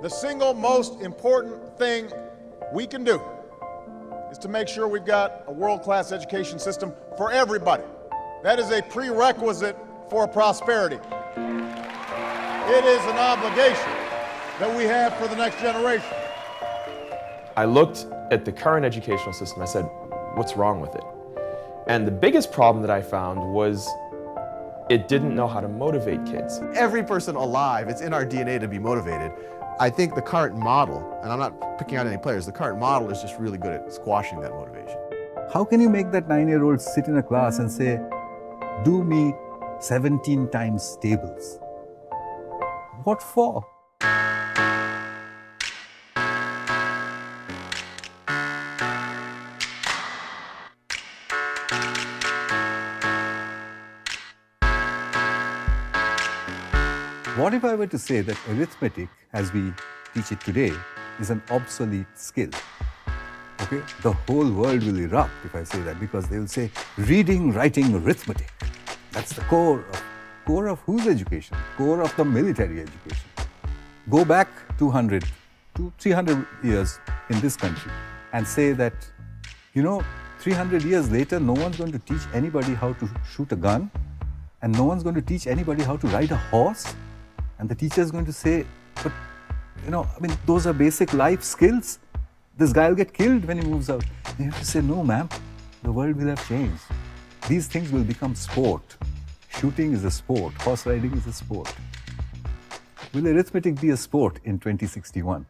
the single most important thing we can do is to make sure we've got a world-class education system for everybody. That is a prerequisite for prosperity. It is an obligation that we have for the next generation. I looked at the current educational system. I said, what's wrong with it? And the biggest problem that I found was it didn't know how to motivate kids. Every person alive, it's in our DNA to be motivated. I think the current model, and I'm not picking out any players, the current model is just really good at squashing that motivation. How can you make that 9-year-old sit in a class and say, do me 17 times tables? What for? What if I were to say that arithmetic, as we teach it today, is an obsolete skill? Okay? The whole world will erupt if I say that, because they will say, reading, writing, arithmetic. That's the core of whose education? Core of the military education. Go back 200 to 300 years in this country and say that, 300 years later, no one's going to teach anybody how to shoot a gun, and no one's going to teach anybody how to ride a horse. And the teacher is going to say, but, those are basic life skills. This guy will get killed when he moves out. And you have to say, no, ma'am, the world will have changed. These things will become sport. Shooting is a sport. Horse riding is a sport. Will arithmetic be a sport in 2061?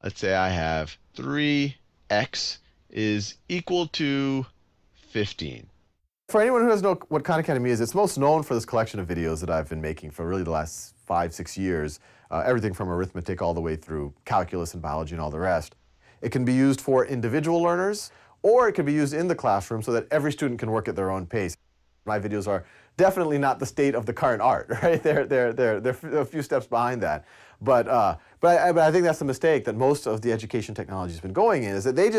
Let's say I have 3x is equal to 15. For anyone who doesn't know what Khan Academy is, it's most known for this collection of videos that I've been making for really the last 5-6 years. Everything from arithmetic all the way through calculus and biology and all the rest. It can be used for individual learners, or it can be used in the classroom so that every student can work at their own pace. My videos are definitely not the state of the current art, right? They're a few steps behind that. But I think that's the mistake that most of the education technology has been going in, is that they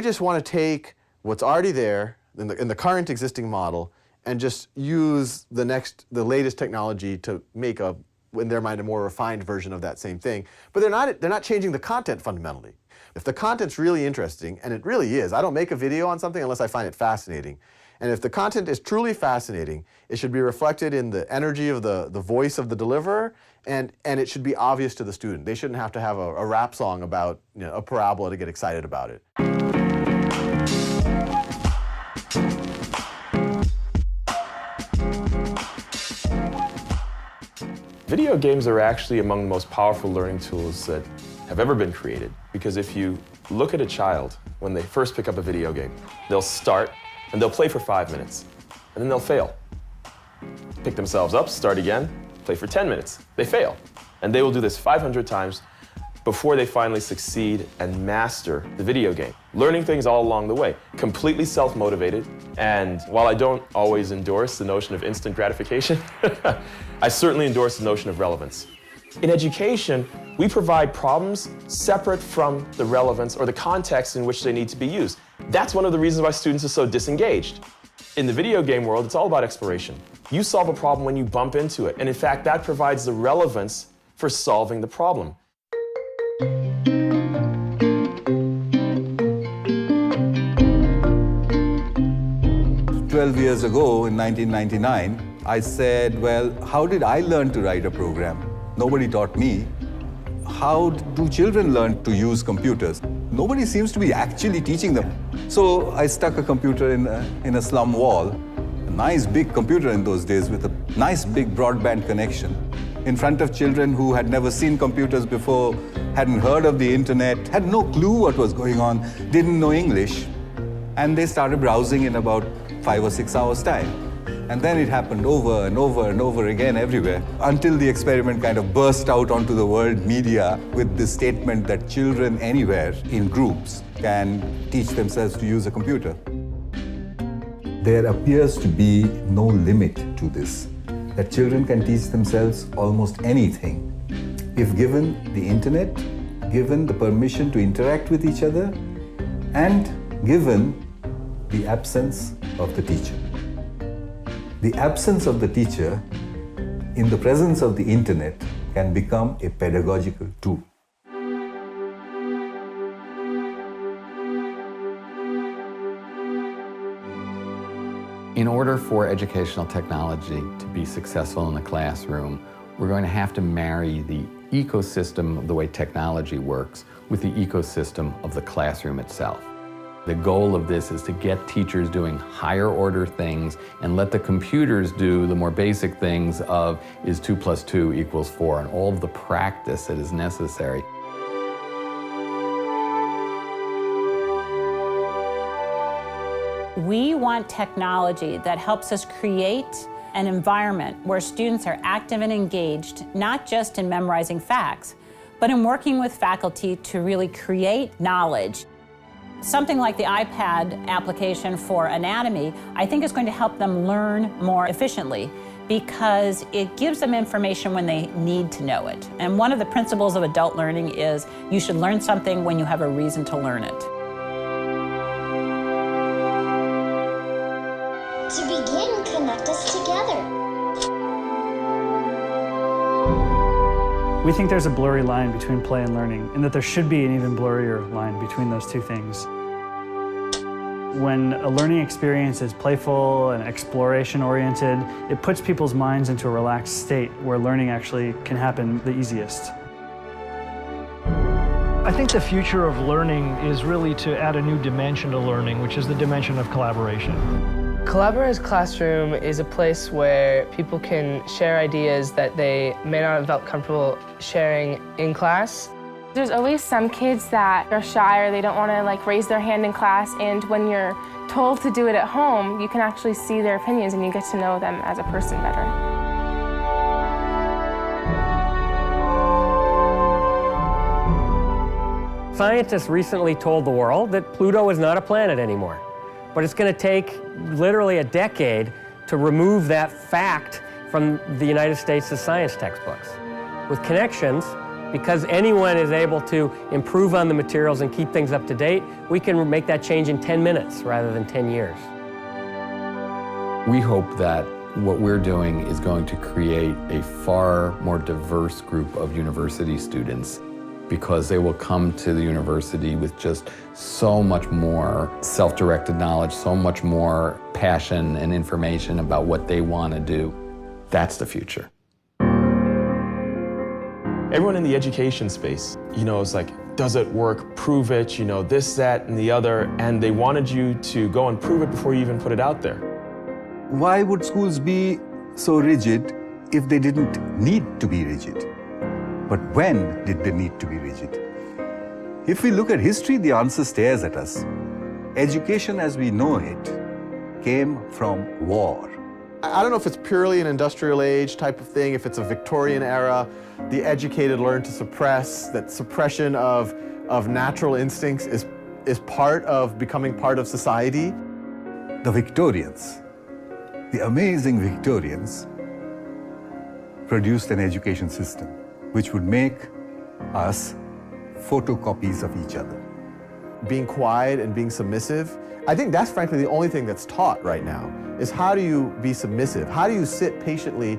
just want to take what's already there in the current existing model and just use the latest technology to make in their mind, a more refined version of that same thing. But they're not changing the content fundamentally. If the content's really interesting, and it really is, I don't make a video on something unless I find it fascinating. And if the content is truly fascinating, it should be reflected in the energy of the voice of the deliverer, and it should be obvious to the student. They shouldn't have to have a rap song about a parabola to get excited about it. Video games are actually among the most powerful learning tools that have ever been created. Because if you look at a child, when they first pick up a video game, they'll start and they'll play for 5 minutes, and then they'll fail. Pick themselves up, start again, play for 10 minutes. They fail. And they will do this 500 times before they finally succeed and master the video game. Learning things all along the way, completely self-motivated. And while I don't always endorse the notion of instant gratification, I certainly endorse the notion of relevance. In education, we provide problems separate from the relevance or the context in which they need to be used. That's one of the reasons why students are so disengaged. In the video game world, it's all about exploration. You solve a problem when you bump into it. And in fact, that provides the relevance for solving the problem. 12 years ago, in 1999, I said, well, how did I learn to write a program? Nobody taught me. How do children learn to use computers? Nobody seems to be actually teaching them. So I stuck a computer in a slum wall, a nice big computer in those days with a nice big broadband connection, in front of children who had never seen computers before, hadn't heard of the internet, had no clue what was going on, didn't know English. And they started browsing in about 5 or 6 hours' time. And then it happened over and over and over again everywhere, until the experiment kind of burst out onto the world media with the statement that children anywhere in groups can teach themselves to use a computer. There appears to be no limit to this, that children can teach themselves almost anything if given the internet, given the permission to interact with each other, and given the absence of the teacher. The absence of the teacher in the presence of the internet can become a pedagogical tool. In order for educational technology to be successful in the classroom, we're going to have to marry the ecosystem of the way technology works with the ecosystem of the classroom itself. The goal of this is to get teachers doing higher order things and let the computers do the more basic things of is 2 + 2 = 4 and all of the practice that is necessary. We want technology that helps us create an environment where students are active and engaged, not just in memorizing facts, but in working with faculty to really create knowledge. Something like the iPad application for anatomy, I think is going to help them learn more efficiently because it gives them information when they need to know it. And one of the principles of adult learning is you should learn something when you have a reason to learn it. To begin, connect us together. We think there's a blurry line between play and learning, and that there should be an even blurrier line between those two things. When a learning experience is playful and exploration-oriented, it puts people's minds into a relaxed state where learning actually can happen the easiest. I think the future of learning is really to add a new dimension to learning, which is the dimension of collaboration. Collaborative Classroom is a place where people can share ideas that they may not have felt comfortable sharing in class. There's always some kids that are shy or they don't want to raise their hand in class, and when you're told to do it at home, you can actually see their opinions and you get to know them as a person better. Scientists recently told the world that Pluto is not a planet anymore. But it's going to take literally a decade to remove that fact from the United States' science textbooks. With connections, because anyone is able to improve on the materials and keep things up to date, we can make that change in 10 minutes rather than 10 years. We hope that what we're doing is going to create a far more diverse group of university students because they will come to the university with just so much more self-directed knowledge, so much more passion and information about what they want to do. That's the future. Everyone in the education space, is like, does it work? Prove it, this, that, and the other, and they wanted you to go and prove it before you even put it out there. Why would schools be so rigid if they didn't need to be rigid? But when did they need to be rigid? If we look at history, the answer stares at us. Education as we know it came from war. I don't know if it's purely an industrial age type of thing, if it's a Victorian era, the educated learn to suppress, that suppression of natural instincts is part of becoming part of society. The Victorians, the amazing Victorians, produced an education system which would make us photocopies of each other. Being quiet and being submissive, I think that's frankly the only thing that's taught right now, is how do you be submissive? How do you sit patiently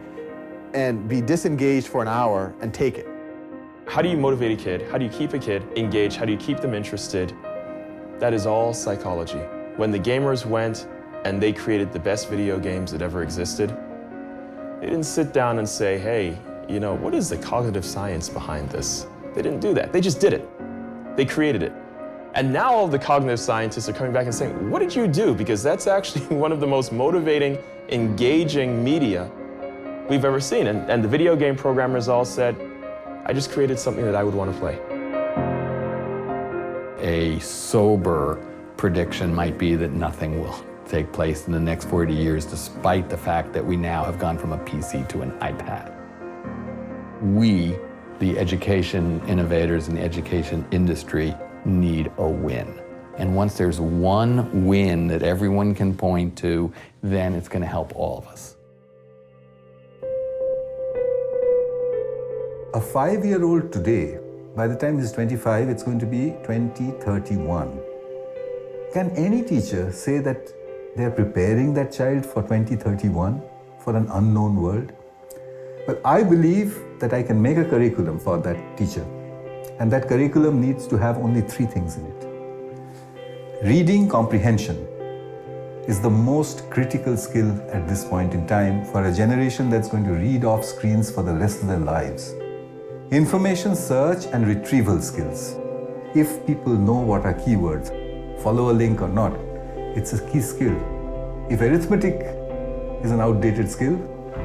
and be disengaged for an hour and take it? How do you motivate a kid? How do you keep a kid engaged? How do you keep them interested? That is all psychology. When the gamers went and they created the best video games that ever existed, they didn't sit down and say, hey, what is the cognitive science behind this? They didn't do that. They just did it. They created it. And now all the cognitive scientists are coming back and saying, what did you do? Because that's actually one of the most motivating, engaging media we've ever seen. And the video game programmers all said, I just created something that I would want to play. A sober prediction might be that nothing will take place in the next 40 years, despite the fact that we now have gone from a PC to an iPad. We, the education innovators in the education industry, need a win. And once there's one win that everyone can point to, then it's going to help all of us. A 5-year-old today, by the time he's 25, it's going to be 2031. Can any teacher say that they're preparing that child for 2031, for an unknown world? But I believe that I can make a curriculum for that teacher. And that curriculum needs to have only 3 things in it. Reading comprehension is the most critical skill at this point in time for a generation that's going to read off screens for the rest of their lives. Information search and retrieval skills. If people know what are keywords, follow a link or not, it's a key skill. If arithmetic is an outdated skill,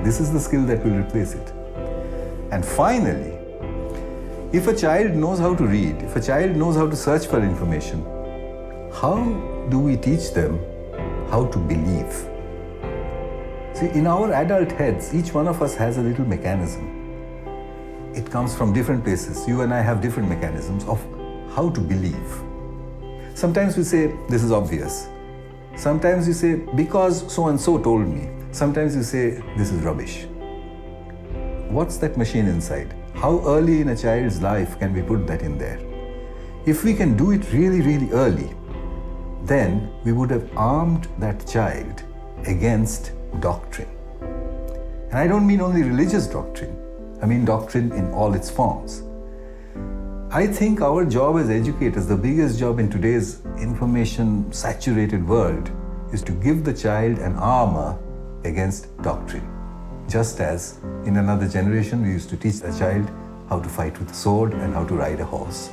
this is the skill that will replace it. And finally, if a child knows how to read, if a child knows how to search for information, how do we teach them how to believe? See, in our adult heads, each one of us has a little mechanism. It comes from different places. You and I have different mechanisms of how to believe. Sometimes we say, this is obvious. Sometimes you say, because so-and-so told me. Sometimes you say, this is rubbish. What's that machine inside? How early in a child's life can we put that in there? If we can do it really, really early, then we would have armed that child against doctrine. And I don't mean only religious doctrine. I mean doctrine in all its forms. I think our job as educators, the biggest job in today's information-saturated world, is to give the child an armor against doctrine. Just as in another generation we used to teach a child how to fight with a sword and how to ride a horse.